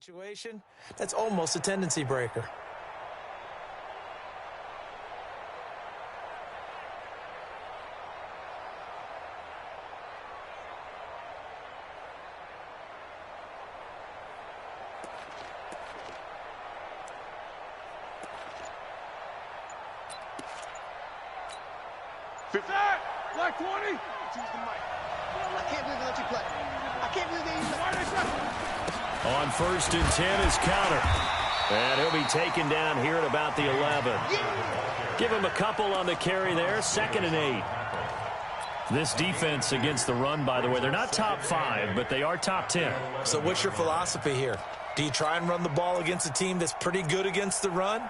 Situation, that's almost a tendency breaker. Black 20. Choose the mic. I can't believe they let you play. I can't believe they used it. On 1st and 10 is counter. And he'll be taken down here at about the 11. Yeah. Give him a couple on the carry there. 2nd and 8. This defense against the run, by the way, they're not top 5, but they are top 10. So what's your philosophy here? Do you try and run the ball against a team that's pretty good against the run?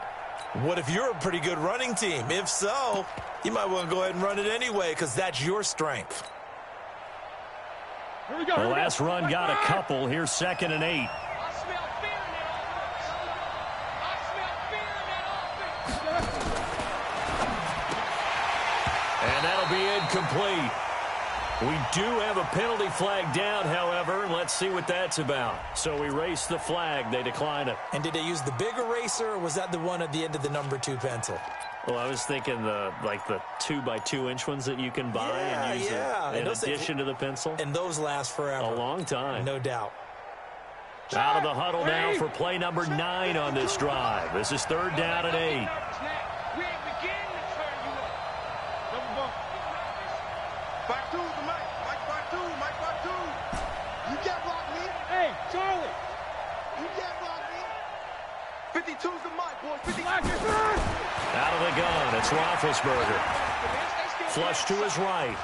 What if you're a pretty good running team? If so, you might want to go ahead and run it anyway because that's your strength. Here we go. The last run got a couple. Here's 2nd and 8. I smell fear in that offense. And that'll be incomplete. We do have a penalty flag down, however, and let's see what that's about. So we race the flag. They decline it. And did they use the big eraser, or was that the one at the end of the number 2 pencil? Well, I was thinking the 2x2-inch ones that you can buy and use in addition to the pencil. And those last forever. A long time. No doubt. Out of the huddle now for play number 9 on this drive. This is 3rd down and 8. Back two, the mic. Back two. You can't block me. Hey, Charlie. You can't block me. 52's the mic, boys. 50. Out of the gun, it's Roethlisberger. Flush to his right.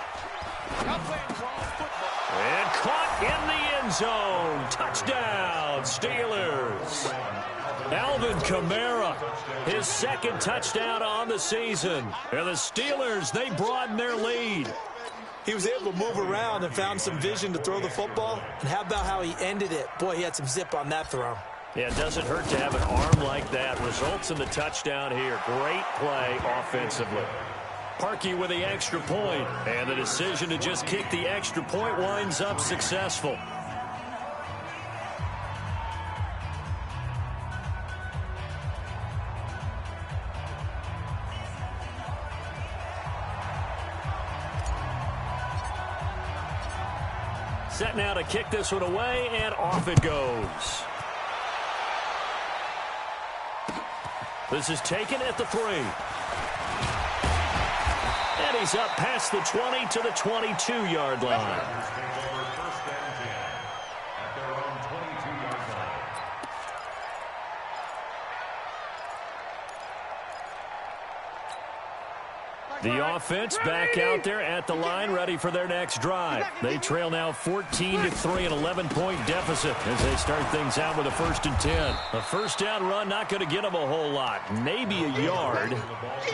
And caught in the end zone. Touchdown, Steelers. Alvin Kamara, his 2nd touchdown on the season. And the Steelers, they broaden their lead. He was able to move around and found some vision to throw the football. And how about how he ended it? Boy, he had some zip on that throw. Yeah, it doesn't hurt to have an arm like that. Results in the touchdown here. Great play offensively. Parkey with the extra point, and the decision to just kick the extra point winds up successful. Set now to kick this one away, and off it goes. This is taken at the 3. And he's up past the 20 to the 22-yard line. The offense back out there at the line, ready for their next drive. They trail now 14-3, an 11-point deficit as they start things out with a 1st and 10. A first down run, not going to get them a whole lot. Maybe a yard.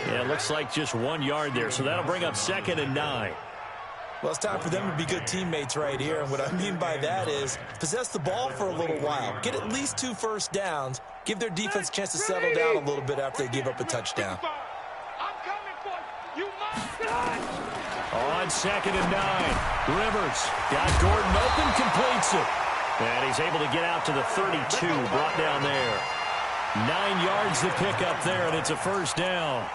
Yeah, it looks like just 1 yard there, so that'll bring up 2nd and 9. Well, it's time for them to be good teammates right here. And what I mean by that is possess the ball for a little while. Get at least 2 first downs. Give their defense a chance to settle down a little bit after they give up a touchdown. On 2nd and 9, Rivers got Gordon open, completes it. And he's able to get out to the 32, brought down there. 9 yards to pick up there, and it's a first down.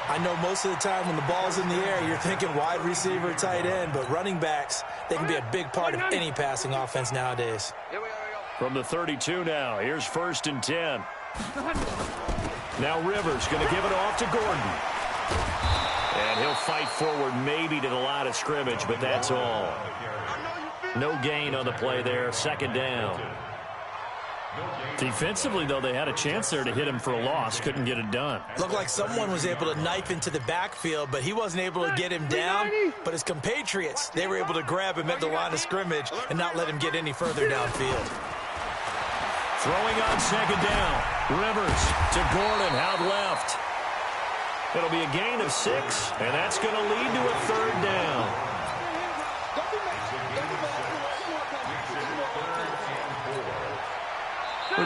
I know most of the time when the ball's in the air, you're thinking wide receiver, tight end, but running backs, they can be a big part of any passing offense nowadays. From the 32 now, here's 1st and 10. Now Rivers going to give it off to Gordon. And he'll fight forward maybe to the line of scrimmage, but that's all. No gain on the play there, 2nd down. Defensively, though, they had a chance there to hit him for a loss. Couldn't get it done. Looked like someone was able to knife into the backfield, but he wasn't able to get him down. But his compatriots, they were able to grab him at the line of scrimmage and not let him get any further downfield. Throwing on 2nd down. Rivers to Gordon, out left. It'll be a gain of 6, and that's going to lead to a 3rd down.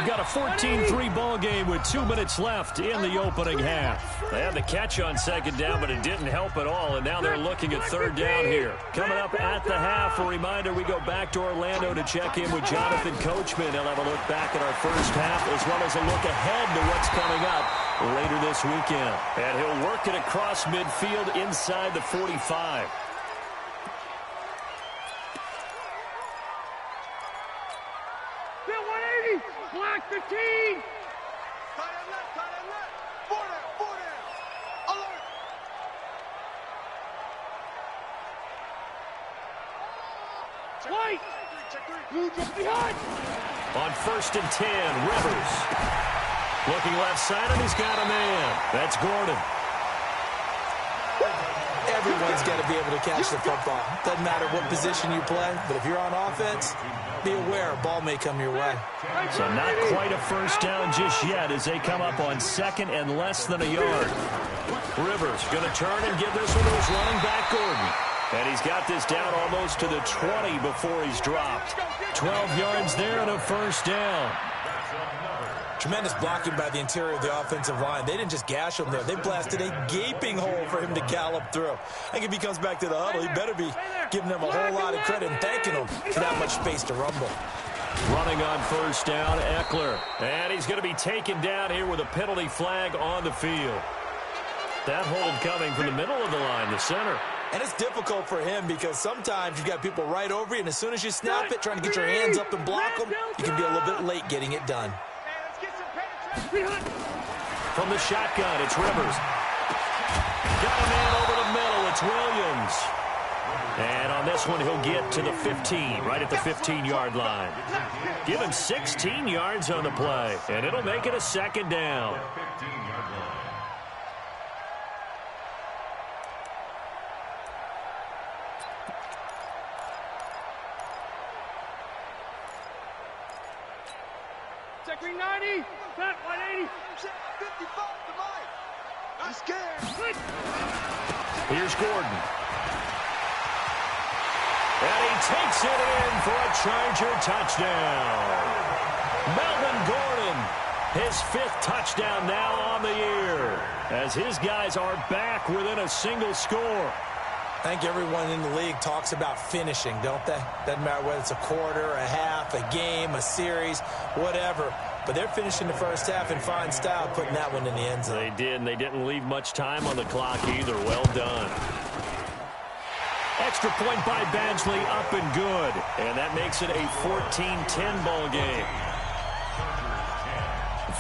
We've got a 14-3 ball game with 2 minutes left in the opening half. They had the catch on second down, but it didn't help at all, and now they're looking at third down here. Coming up at the half, a reminder, we go back to Orlando to check in with Jonathan Coachman. He'll have a look back at our first half as well as a look ahead to what's coming up later this weekend. And he'll work it across midfield inside the 45. Black 15! Tight end left, tight end left! 4 down, alert! White! Check three. Blue just behind! On 1st and 10, Rivers. Looking left side, and he's got a man. That's Gordon. Everyone's got to be able to catch the football. Doesn't matter what position you play, but if you're on offense, be aware a ball may come your way. So not quite a first down just yet as they come up on 2nd and less than a yard. Rivers going to turn and give this one to his running back, Gordon. And he's got this down almost to the 20 before he's dropped. 12 yards there and a first down. Tremendous blocking by the interior of the offensive line. They didn't just gash him there. They blasted a gaping hole for him to gallop through. I think if he comes back to the huddle, he better be giving them a whole lot of credit and thanking them for that much space to rumble. Running on first down, Eckler. And he's going to be taken down here with a penalty flag on the field. That hold coming from the middle of the line, the center. And it's difficult for him because sometimes you've got people right over you, and as soon as you snap it, trying to get your hands up and block them, you can be a little bit late getting it done. From the shotgun, it's Rivers. Got a man over the middle. It's Williams. And on this one, he'll get to the 15, right at the 15-yard line. Give him 16 yards on the play, and it'll make it a 2nd down. Check 390. Back 180. 55 to Mike. I'm scared. Here's Gordon. And he takes it in for a Charger touchdown. Melvin Gordon, his 5th touchdown now on the year, as his guys are back within a single score. I think everyone in the league talks about finishing, don't they? Doesn't matter whether it's a quarter, a half, a game, a series, whatever. But they're finishing the first half in fine style, putting that one in the end zone. They did, and they didn't leave much time on the clock either. Well done. Extra point by Badgley, up and good. And that makes it a 14-10 ball game.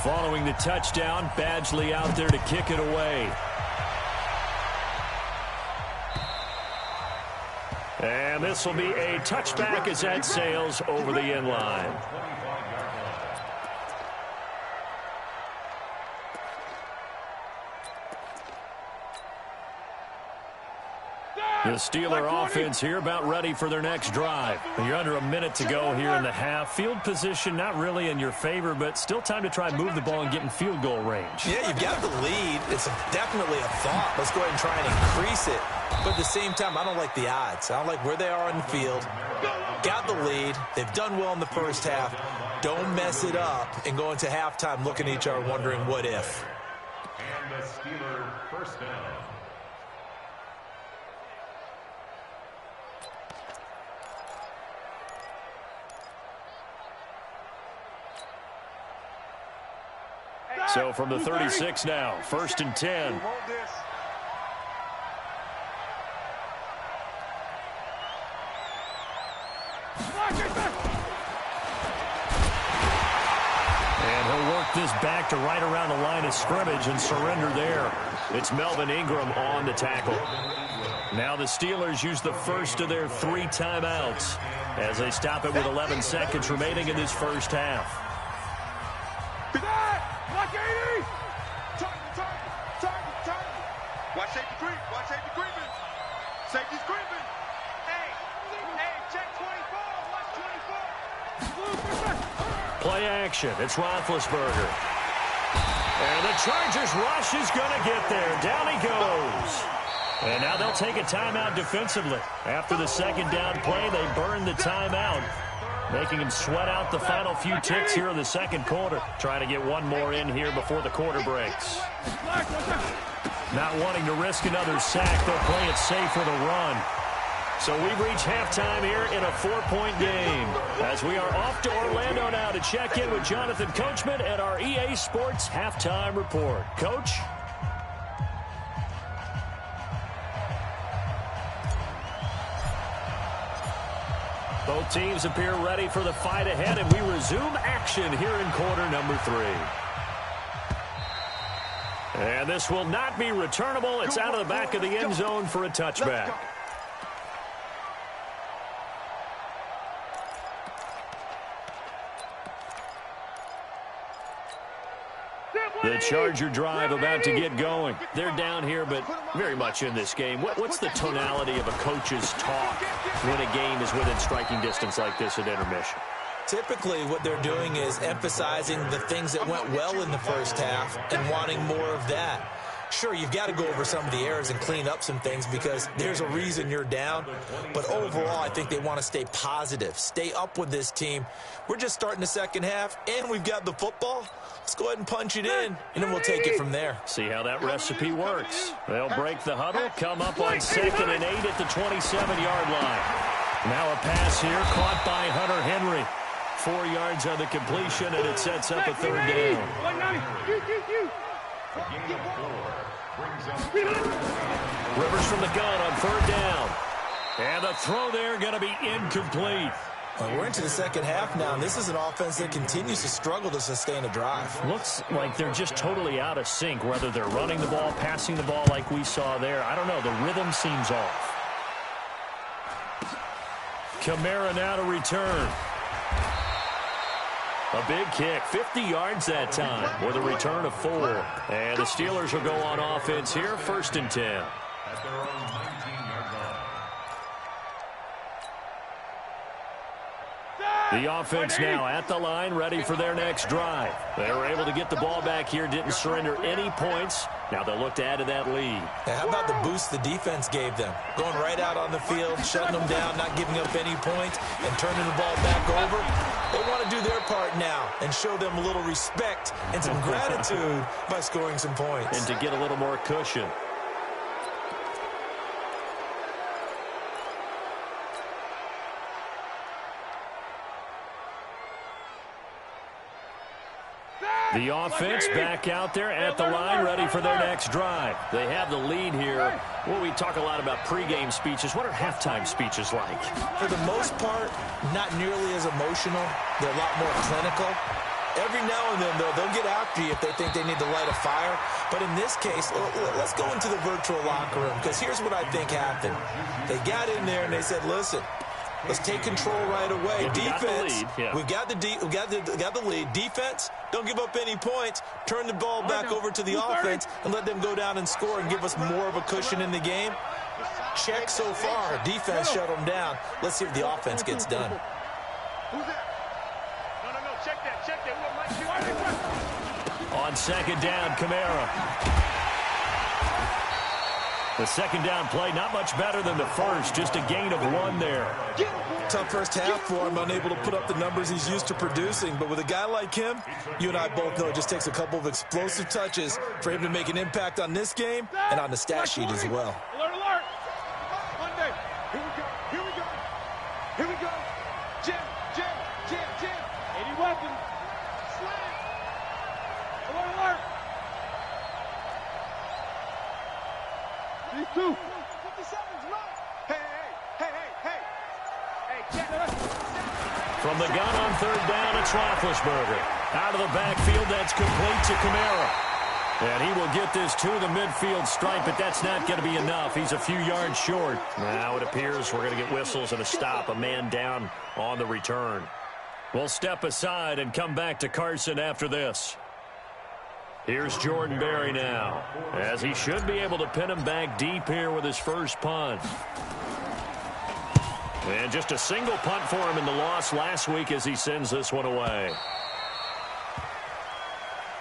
Following the touchdown, Badgley out there to kick it away. And this will be a touchback as that sails over the end line. The Steeler offense here about ready for their next drive. You're under a minute to go here in the half. Field position not really in your favor, but still time to try and move the ball and get in field goal range. Yeah, you've got the lead. It's definitely a thought. Let's go ahead and try and increase it. But at the same time, I don't like the odds. I don't like where they are in the field. Got the lead. They've done well in the first half. Don't mess it up and go into halftime looking at each other wondering what if. And the Steeler first down. So from the 36 now, 1st and 10. And he'll work this back to right around the line of scrimmage and surrender there. It's Melvin Ingram on the tackle. Now the Steelers use the first of their 3 timeouts as they stop it with 11 seconds remaining in this first half. Watch safety creep. Watch safety creeping. Safety's creeping. Hey, check 24. Watch 24. Play action. It's Roethlisberger. And the Chargers rush is going to get there. Down he goes. And now they'll take a timeout defensively. After the second down play, they burn the timeout. making him sweat out the final few ticks here in the second quarter. Trying to get one more in here before the quarter breaks. Not wanting to risk another sack, they'll play it safe with a run. So we've reached halftime here in a 4-point game. As we are off to Orlando now to check in with Jonathan Coachman at our EA Sports Halftime Report. Coach? Both teams appear ready for the fight ahead, and we resume action here in quarter number 3. And this will not be returnable. It's out of the back of the end zone for a touchback. The Charger drive about to get going. They're down here, but very much in this game. What's the tonality of a coach's talk when a game is within striking distance like this at intermission? Typically, what they're doing is emphasizing the things that went well in the first half and wanting more of that. Sure, you've got to go over some of the errors and clean up some things because there's a reason you're down. But overall, I think they want to stay positive, stay up with this team. We're just starting the second half, and we've got the football. Let's go ahead and punch it in, and then we'll take it from there. See how that recipe works. They'll break the huddle, come up on 2nd and 8 at the 27-yard line. Now a pass here caught by Hunter Henry. 4 yards on the completion, and it sets up a 3rd down. Rivers from the gun on 3rd down. And the throw there going to be incomplete. We're into the second half now, and this is an offense that continues to struggle to sustain a drive. Looks like they're just totally out of sync, whether they're running the ball, passing the ball like we saw there. I don't know. The rhythm seems off. Kamara now to return. A big kick, 50 yards that time with a return of 4. And the Steelers will go on offense here, 1st and 10. At their own 19-yard line. The offense now at the line, ready for their next drive. They were able to get the ball back here, didn't surrender any points. Now they'll look to add to that lead. Now, how about the boost the defense gave them? Going right out on the field, shutting them down, not giving up any points, and turning the ball back over. They want to do their part now and show them a little respect and some gratitude by scoring some points. And to get a little more cushion. The offense back out there at the line, ready for their next drive. They have the lead here. Well, we talk a lot about pregame speeches. What are halftime speeches like? For the most part, not nearly as emotional. They're a lot more clinical. Every now and then, though, they'll get after you if they think they need to light a fire. But in this case, let's go into the virtual locker room, because here's what I think happened. They got in there and they said, listen, let's take control right away. Defense, we've got the lead. Defense, don't give up any points. Turn the ball back over to the offense and let them go down and score and give us more of a cushion in the game. Check so far. Defense shut them down. Let's see if the offense gets done. Who's that? No, check that. On 2nd down, Kamara. The 2nd down play, not much better than the first, just a gain of 1 there. Tough first half for him, unable to put up the numbers he's used to producing. But with a guy like him, you and I both know it just takes a couple of explosive touches for him to make an impact on this game and on the stat sheet as well. Alert. Monday. Here we go. Jam. 80 weapons. Slam. Alert. These 2. 57's right. Hey. From the gun on 3rd down, it's Roethlisberger. Out of the backfield, that's complete to Kamara. And he will get this to the midfield stripe, but that's not going to be enough. He's a few yards short. Now it appears we're going to get whistles and a stop, a man down on the return. We'll step aside and come back to Carson after this. Here's Jordan Berry now, as he should be able to pin him back deep here with his first punt. And just a single punt for him in the loss last week as he sends this one away.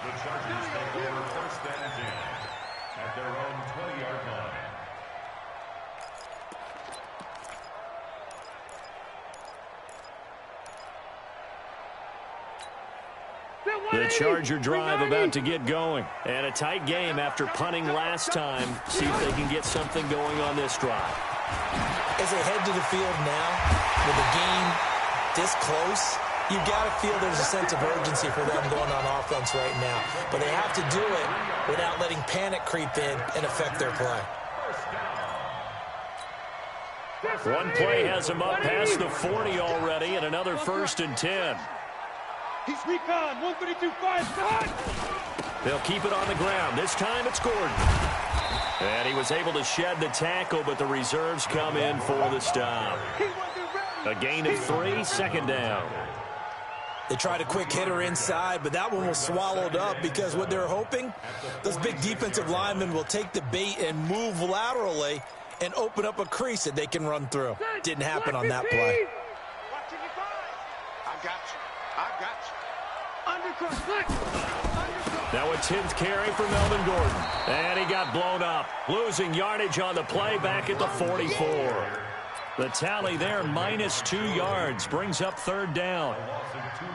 The Chargers take over 1st and 10 at their own 20-yard line. The Charger drive about to get going. And a tight game after punting last time. See if they can get something going on this drive. As they head to the field now, with the game this close, you got to feel there's a sense of urgency for them going on offense right now. But they have to do it without letting panic creep in and affect their play. One play has him up past the 40 already, and another 1st and 10. He's recon, 132-5, They'll keep it on the ground. This time it's Gordon. And he was able to shed the tackle, but the reserves come in for the stop. A gain of 3, 2nd down. They tried a quick hitter inside, but that one was swallowed up because what they're hoping, those big defensive linemen will take the bait and move laterally and open up a crease that they can run through. Didn't happen on that play. I got you. I got you. Undercut. Now a 10th carry for Melvin Gordon. And he got blown up. Losing yardage on the play back at the 44. The tally there, -2 yards, brings up 3rd down.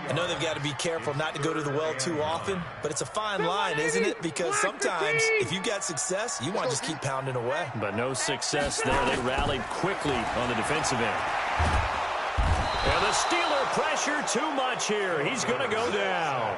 I know they've got to be careful not to go to the well too often, but it's a fine line, isn't it? Because sometimes if you got success, you want to just keep pounding away. But no success there. They rallied quickly on the defensive end. And the Steeler pressure too much here. He's going to go down.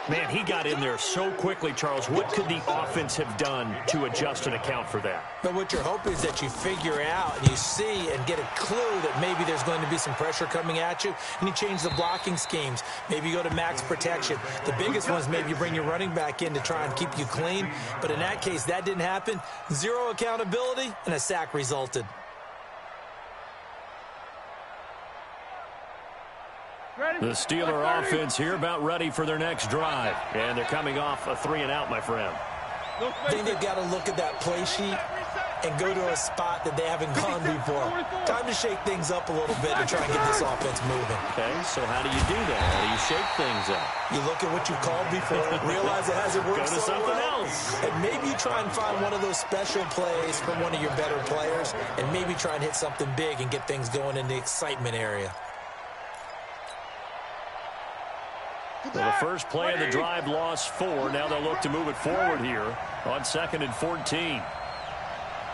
Man, he got in there so quickly, Charles. What could the offense have done to adjust and account for that? But what you're hoping is that you figure out and you see and get a clue that maybe there's going to be some pressure coming at you, and you change the blocking schemes. Maybe you go to max protection. The biggest one is maybe you bring your running back in to try and keep you clean. But in that case, that didn't happen. 0 accountability, and a sack resulted. The Steeler offense here about ready for their next drive. And they're coming off a 3-and-out, my friend. I think they've got to look at that play sheet and go to a spot that they haven't gone before. Time to shake things up a little bit to try and get this offense moving. Okay, so how do you do that? How do you shake things up? You look at what you called before, realize it hasn't worked Go to so something well, else. and maybe you try and find one of those special plays from one of your better players, and maybe try and hit something big and get things going in the excitement area. Well, the first play of the drive lost 4. Now they'll look to move it forward here on 2nd and 14.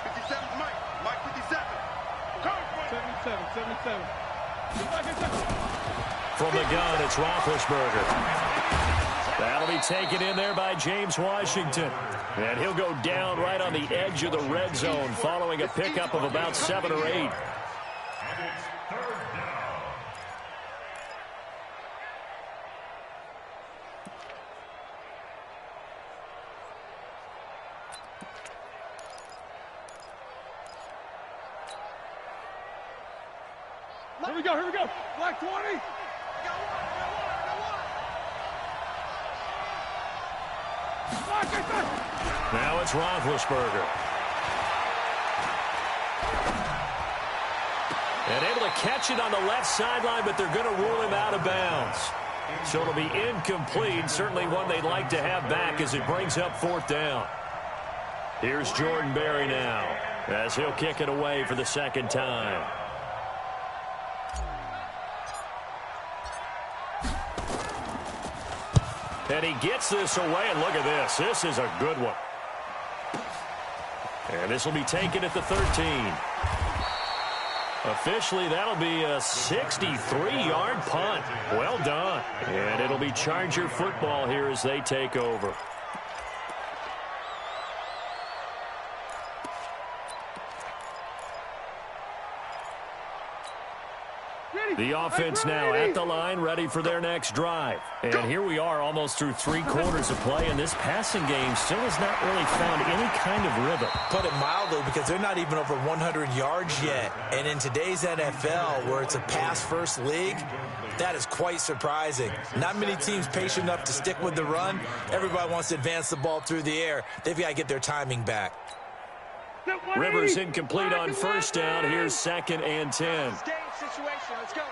57, Mike. Mike 57. 77. From the gun, it's Roethlisberger. That'll be taken in there by James Washington. And he'll go down right on the edge of the red zone following a pickup of about 7 or 8. Here we go. Black 20. Now it's Roethlisberger. And able to catch it on the left sideline, but they're going to rule him out of bounds. So it'll be incomplete. Certainly one they'd like to have back as it brings up 4th down. Here's Jordan Berry now as he'll kick it away for the 2nd time. And he gets this away, and look at this. This is a good one. And this will be taken at the 13. Officially, that'll be a 63-yard punt. Well done. And it'll be Charger football here as they take over. The offense now at the line, ready for their next drive. And here we are almost through 3 quarters of play, and this passing game still has not really found any kind of rhythm. Put it mildly, because they're not even over 100 yards yet. And in today's NFL, where it's a pass-first league, that is quite surprising. Not many teams patient enough to stick with the run. Everybody wants to advance the ball through the air. They've got to get their timing back. Rivers incomplete on 1st down. Here's 2nd and 10. Situation. Let's go.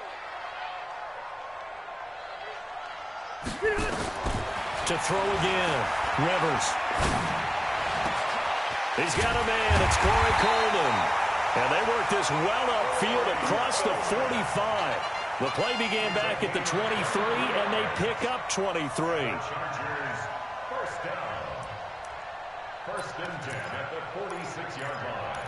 To throw again. Rivers. He's got a man. It's Corey Coleman. And they work this well upfield across the 45. The play began back at the 23, and they pick up 23. Chargers, first down. First and 10 at the 46-yard line.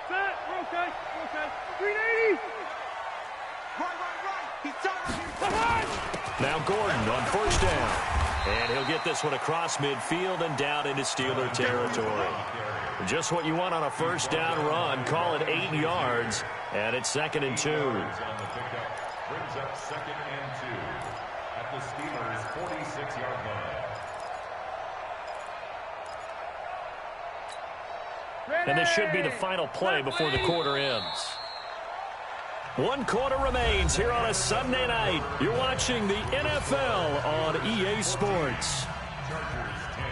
Set. We're okay. We're okay. 380. Right. He's done. Now Gordon on first down. And he'll get this one across midfield and down into Steeler territory. Just what you want on a first down run. Call it 8 yards. And it's 2nd and 2. On the pickup brings up 2nd and 2 at the Steelers' 46-yard line. And this should be the final play before the quarter ends. 1 quarter remains here on a Sunday night. You're watching the NFL on EA Sports. Chargers 10.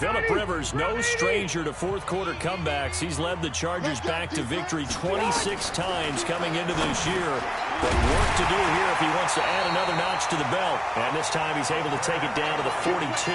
Phillip Rivers, no stranger to fourth-quarter comebacks. He's led the Chargers back to victory 26 times coming into this year. But work to do here if he wants to add another notch to the belt. And this time he's able to take it down to the 42.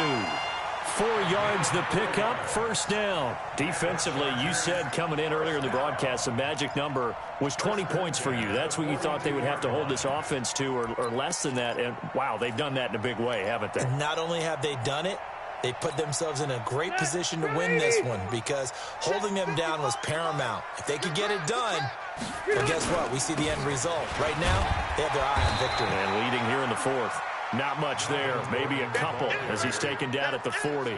4 yards the pickup, first down. Defensively, you said coming in earlier in the broadcast, the magic number was 20 points for you. That's what you thought they would have to hold this offense to, or less than that. And, wow, they've done that in a big way, haven't they? Not only have they done it, they put themselves in a great position to win this one because holding them down was paramount. If they could get it done, well, guess what? We see the end result. Right now, they have their eye on victory. And leading here in the fourth. Not much there. Maybe a couple as he's taken down at the 40.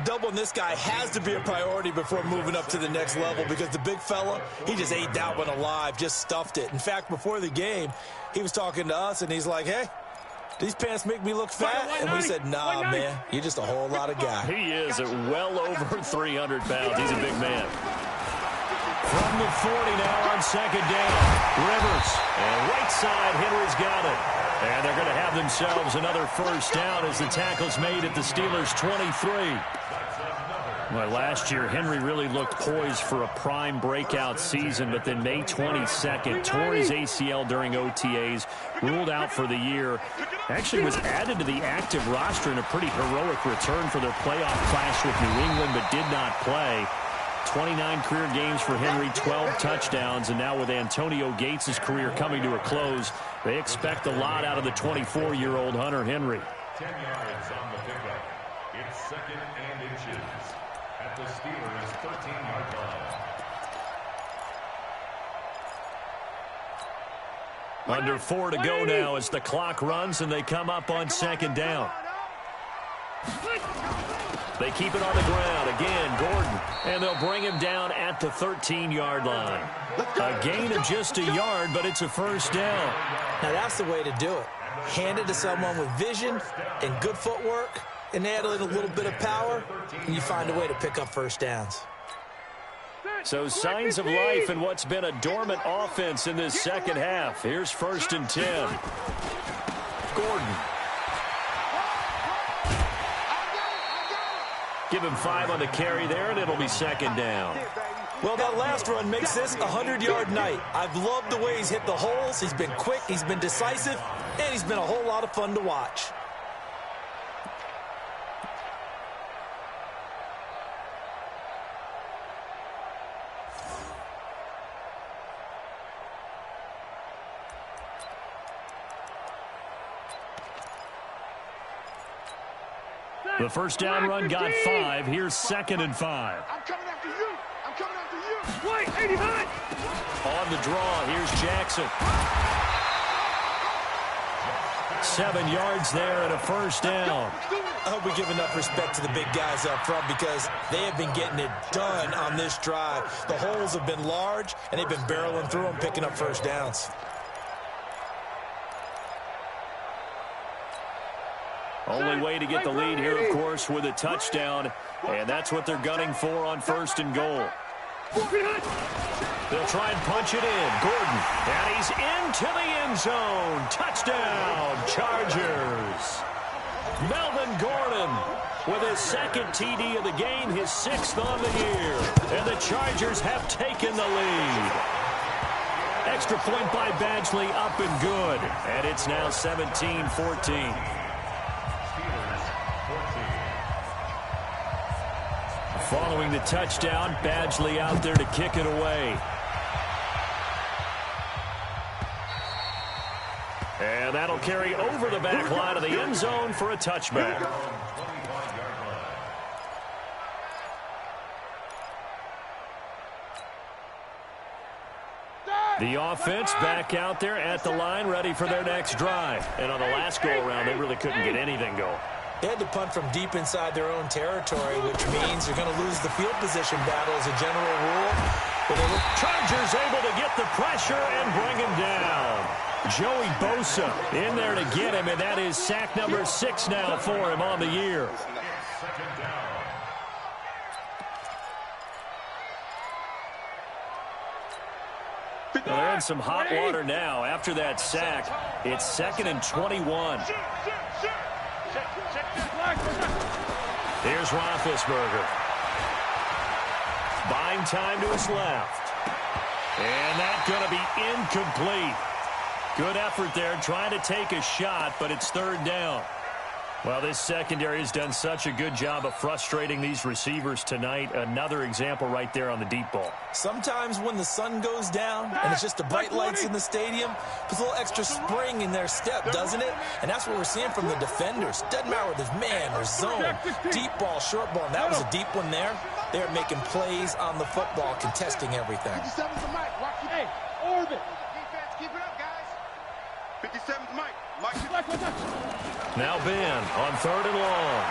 Doubling this guy has to be a priority before moving up to the next level because the big fella, he just ate that one alive, just stuffed it. In fact, before the game, he was talking to us, and he's like, hey, these pants make me look fat? And we said, nah, man, you're just a whole lot of guy. He is at well over 300 pounds. He's a big man. From the 40 now on second down. Rivers. And right side, Henry's got it. And they're going to have themselves another first down as the tackle's made at the Steelers' 23. Well, last year, Henry really looked poised for a prime breakout season, but then May 22nd, tore his ACL during OTAs, ruled out for the year. Actually was added to the active roster in a pretty heroic return for their playoff clash with New England, but did not play. 29 career games for Henry, 12 touchdowns, and now with Antonio Gates' career coming to a close, they expect a lot out of the 24-year-old Hunter Henry. 10 yards on the pickup. It's 2nd and inches at the Steelers' 13-yard line. Under 4 to go now as the clock runs and they come up on second down. They keep it on the ground. Again, Gordon. And they'll bring him down at the 13-yard line. A gain of just a yard, but it's a first down. Now, that's the way to do it. Hand it to someone with vision and good footwork, and add in a little bit of power, and you find a way to pick up first downs. So signs of life in what's been a dormant offense in this second half. Here's 1st and 10. Gordon. Give him 5 on the carry there, and it'll be second down. Well, that last run makes this a 100-yard night. I've loved the way he's hit the holes. He's been quick, he's been decisive, and he's been a whole lot of fun to watch. The first down run got 5. Here's 2nd and 5. I'm coming after you. I'm coming after you. Wait, 89. On the draw, here's Jackson. 7 yards there and a first down. I hope we give enough respect to the big guys up front because they have been getting it done on this drive. The holes have been large, and they've been barreling through them, picking up first downs. Only way to get the lead here, of course, with a touchdown, and that's what they're gunning for on 1st and goal. They'll try and punch it in. Gordon, and he's into the end zone. Touchdown, Chargers. Melvin Gordon with his second TD of the game, his 6th on the year. And the Chargers have taken the lead. Extra point by Badgley, up and good. And it's now 17-14. Following the touchdown, Badgley out there to kick it away. And that'll carry over the back line of the end zone for a touchback. The offense back out there at the line, ready for their next drive. And on the last go-around, they really couldn't get anything going. They had to punt from deep inside their own territory, which means they're going to lose the field position battle as a general rule. But the Chargers able to get the pressure and bring him down. Joey Bosa in there to get him, and that is sack number 6 now for him on the year. Well, they're in some hot water now. After that sack, it's 2nd and 21. Here's Roethlisberger. Buying time to his left. And that's going to be incomplete. Good effort there, trying to take a shot, but it's 3rd down. Well, this secondary has done such a good job of frustrating these receivers tonight. Another example right there on the deep ball. Sometimes when the sun goes down and it's just the bright lights in the stadium, puts a little extra spring in their step, doesn't it? And that's what we're seeing from the defenders. Doesn't matter whether it's man or zone, deep ball, short ball. And that was a deep one there. They're making plays on the football, contesting everything. 57's the mic. Hey, orbit. Defense, keep it up, guys. 57's Mike. Now Ben on 3rd and long.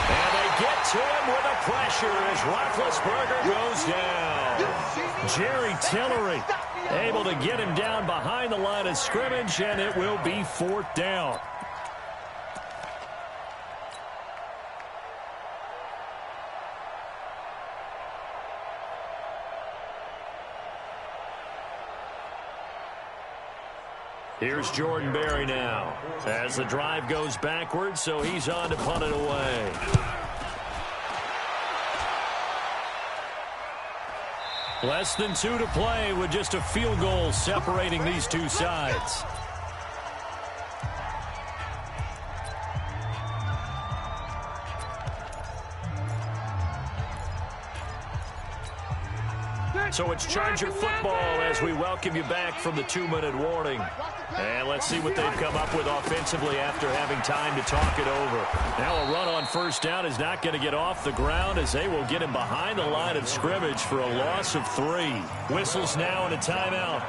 And they get to him with a pressure as Roethlisberger goes down. Jerry Tillery able to get him down behind the line of scrimmage, and it will be 4th down. Here's Jordan Berry now as the drive goes backwards, so he's on to punt it away. Less than 2 to play with just a field goal separating these two sides. So it's Charger football as we welcome you back from the 2-minute warning. And let's see what they've come up with offensively after having time to talk it over. Now a run on 1st down is not going to get off the ground as they will get him behind the line of scrimmage for a loss of 3. Whistles now and a timeout.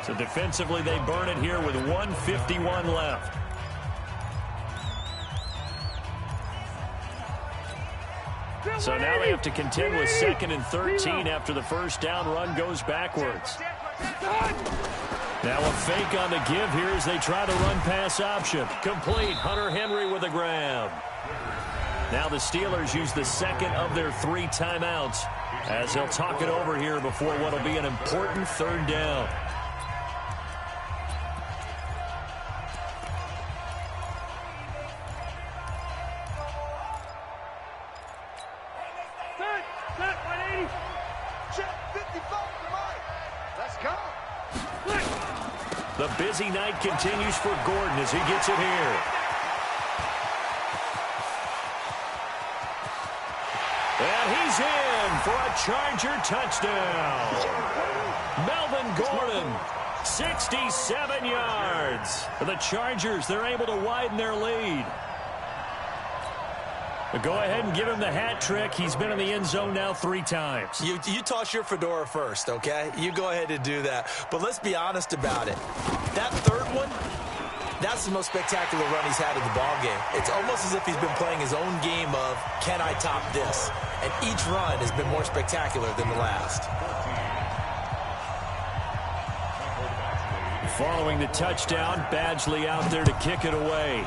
So defensively they burn it here with 1:51 left. So now they have to contend with 2nd and 13 after the 1st down run goes backwards. Now a fake on the give here as they try to run pass option. Complete. Hunter Henry with a grab. Now the Steelers use the 2nd of their 3 timeouts as they'll talk it over here before what will be an important 3rd down. The busy night continues for Gordon as he gets it here. And he's in for a Charger touchdown. Melvin Gordon, 67 yards. For the Chargers, they're able to widen their lead. But go ahead and give him the hat trick. He's been in the end zone now 3 times. You toss your fedora first, okay? You go ahead and do that. But let's be honest about it. That 3rd one, that's the most spectacular run he's had in the ballgame. It's almost as if he's been playing his own game of, can I top this? And each run has been more spectacular than the last. Following the touchdown, Badgley out there to kick it away.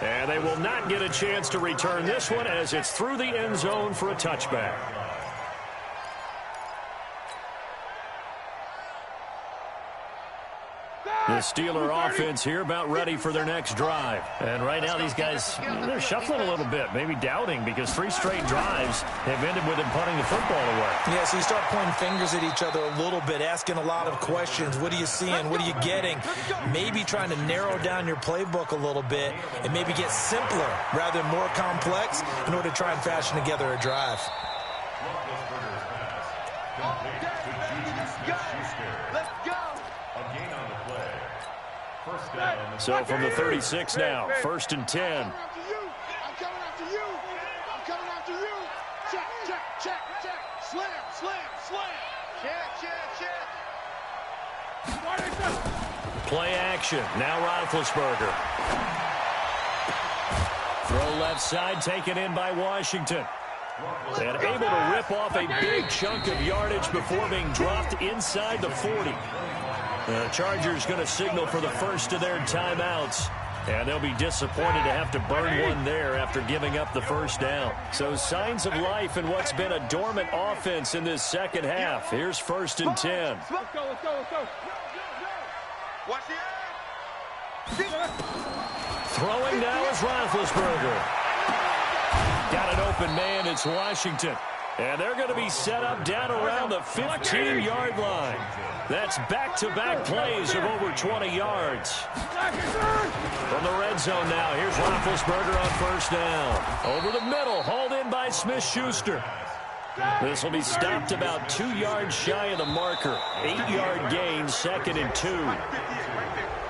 And they will not get a chance to return this one as it's through the end zone for a touchback. The Steeler offense here about ready for their next drive. And right now these guys, they're shuffling a little bit, maybe doubting, because 3 straight drives have ended with them punting the football away. Yeah, so you start pointing fingers at each other a little bit, asking a lot of questions. What are you seeing? What are you getting? Maybe trying to narrow down your playbook a little bit and maybe get simpler rather than more complex in order to try and fashion together a drive. So from the 36 now, 1st and 10. I'm coming after you. I'm coming after you. Check, check, check, check. Slam, slam, slam. Check, check, check. Play action. Now Roethlisberger. Throw left side, taken in by Washington. And able to rip off a big chunk of yardage before being dropped inside the 40. The Chargers going to signal for the first of their timeouts. And they'll be disappointed to have to burn one there after giving up the first down. So signs of life in what's been a dormant offense in this second half. Here's 1st and 10. Let's go, let's go, let's go. Watch the end. Throwing now is Roethlisberger. Got an open man. It's Washington. And they're going to be set up down around the 15-yard line. That's back-to-back plays of over 20 yards. From the red zone now, here's Roethlisberger on 1st down. Over the middle, hauled in by Smith-Schuster. This will be stopped about 2 yards shy of the marker. 8-yard gain, 2nd and 2.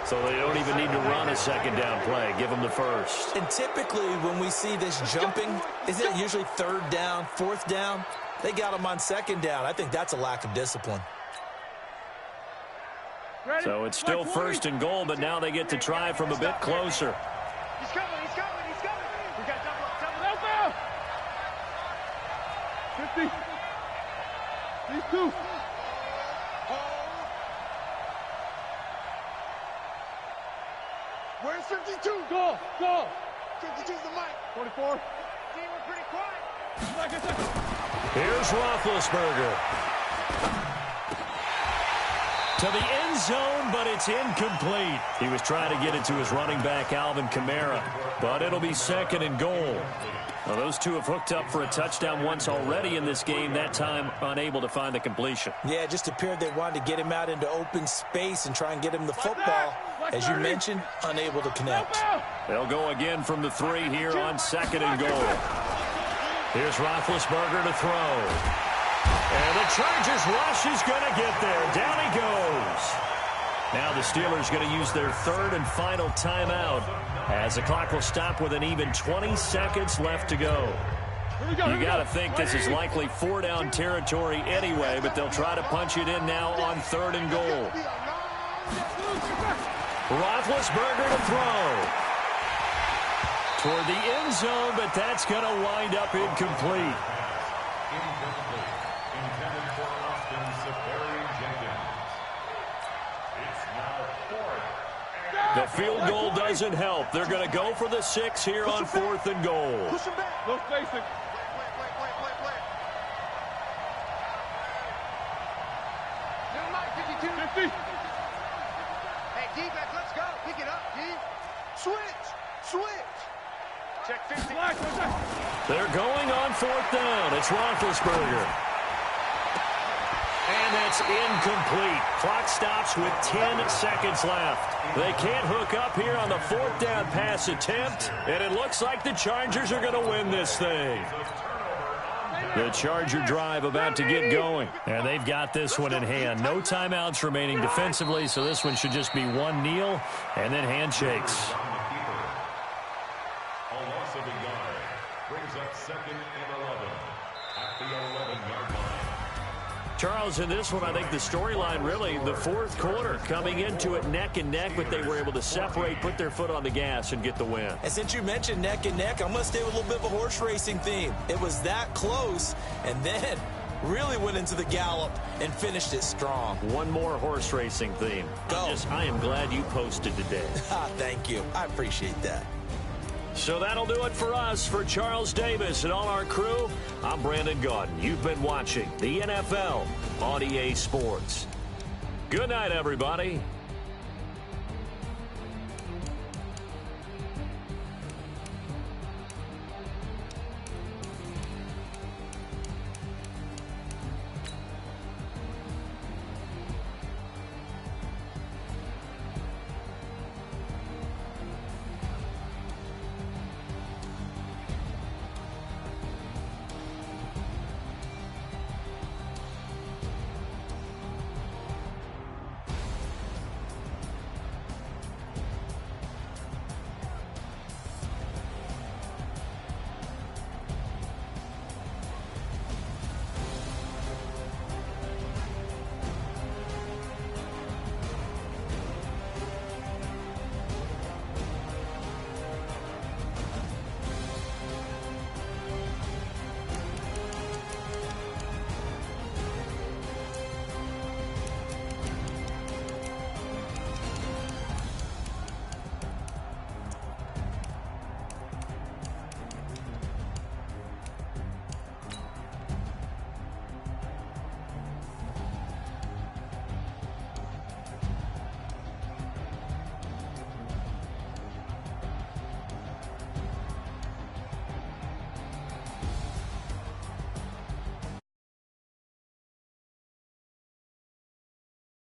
So they don't even need to run a second down play. Give them the first. And typically when we see this jumping, isn't it usually 3rd down, 4th down? They got them on 2nd down. I think that's a lack of discipline. So it's still 1st and goal, but now they get to try from a bit closer. He's coming, he's coming, he's coming. We got double up. 50. These 2. Where's 52? Go, go. 52's the mic. 44. Team, we're pretty quiet. Here's Roethlisberger. To the end zone, but it's incomplete. He was trying to get it to his running back, Alvin Kamara, but it'll be 2nd and goal. Well, those two have hooked up for a touchdown once already in this game, that time unable to find the completion. Yeah, it just appeared they wanted to get him out into open space and try and get him the football. As you mentioned, unable to connect. They'll go again from the 3 here on 2nd and goal. Here's Roethlisberger to throw. And the Chargers rush is going to get there. Down he goes. Now the Steelers going to use their 3rd and final timeout as the clock will stop with an even 20 seconds left to go. You got to think this is likely 4-down territory anyway, but they'll try to punch it in now on 3rd and goal. Roethlisberger to throw. Toward the end zone, but that's going to wind up incomplete. The field goal doesn't help. They're going to go for the 6 here on 4th and goal. Push him back. Look basic. Play. Never mind, 52. 50. Hey, D-back, let's go. Pick it up, D. Switch. Check 50. They're going on 4th down. It's Roethlisberger. And that's incomplete. Clock stops with 10 seconds left. They can't hook up here on the 4th down pass attempt, and it looks like the Chargers are going to win this thing. The Charger drive about to get going, and they've got this one in hand. No timeouts remaining defensively, so this one should just be one kneel and then handshakes. A loss of a yard brings up 2nd and 11 at the 11-yard line. Charles, in this one, I think the storyline really, the 4th quarter, coming into it neck and neck, but they were able to separate, put their foot on the gas, and get the win. And since you mentioned neck and neck, I'm going to stay with a little bit of a horse racing theme. It was that close, and then really went into the gallop and finished it strong. One more horse racing theme. Go. I am glad you posted today. Thank you. I appreciate that. So that'll do it for us. For Charles Davis and all our crew, I'm Brandon Gaudin. You've been watching the NFL on EA Sports. Good night, everybody.